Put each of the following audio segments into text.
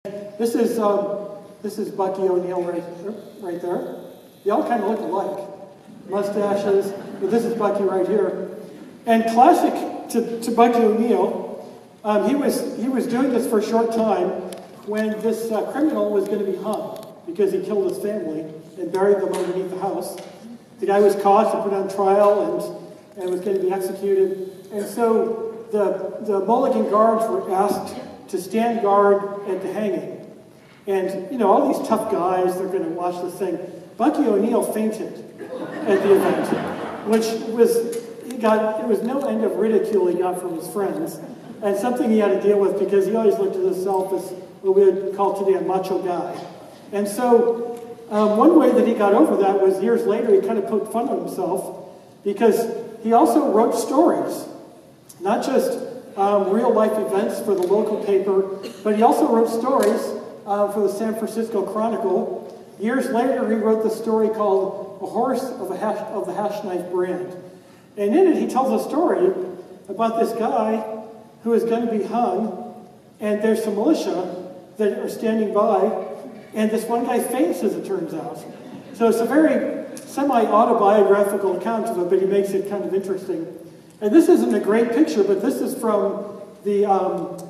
This is Buckey O'Neil right there. They all kind of look alike. Mustaches, but this is Buckey right here. And classic to Buckey O'Neil, he was doing this for a short time when this criminal was going to be hung because he killed his family and buried them underneath the house. The guy was caught and put on trial and was going to be executed. And so the Mulligan guards were asked to stand guard at the hanging. And, you know, all these tough guys, they're going to watch this thing. Buckey O'Neil fainted at the event, which was, it was no end of ridicule he got from his friends, and something he had to deal with because he always looked at himself as what we would call today a macho guy. And so one way that he got over that was years later he kind of poked fun at himself because he also wrote stories, not just real life events for the local paper, but he also wrote stories for the San Francisco Chronicle. Years later, he wrote the story called A Horse of the Hash Knife Brand. And in it, he tells a story about this guy who is going to be hung, and there's some militia that are standing by, and this one guy faints, as it turns out. So it's a very semi-autobiographical account of it, but he makes it kind of interesting. And this isn't a great picture, but this is from the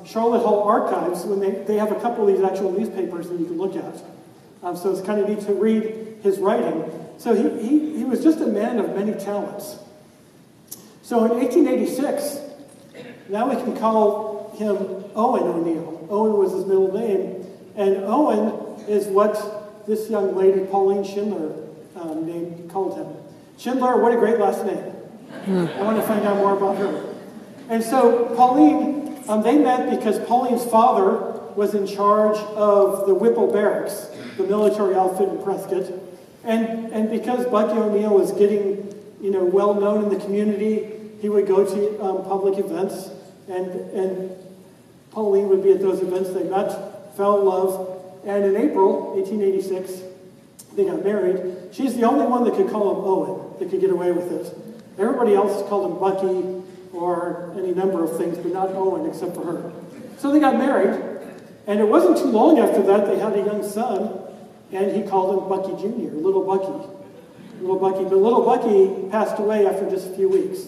Charlotte Hall Archives, when they have a couple of these actual newspapers that you can look at. So it's kind of neat to read his writing. So he was just a man of many talents. So in 1886, now we can call him Owen O'Neil. Owen was his middle name. And Owen is what this young lady, Pauline Schindler, called him. Schindler, what a great last name. I want to find out more about her. And so Pauline, they met because Pauline's father was in charge of the Whipple Barracks, the military outfit in Prescott. And because Buckey O'Neil was getting, well known in the community, he would go to public events, and Pauline would be at those events. They met, fell in love, and in April 1886, they got married. She's the only one that could call him Owen, that could get away with it. Everybody else called him Buckey or any number of things, but not Owen except for her. So they got married, and it wasn't too long after that they had a young son, and he called him Buckey Jr., Little Buckey. But Little Buckey passed away after just a few weeks.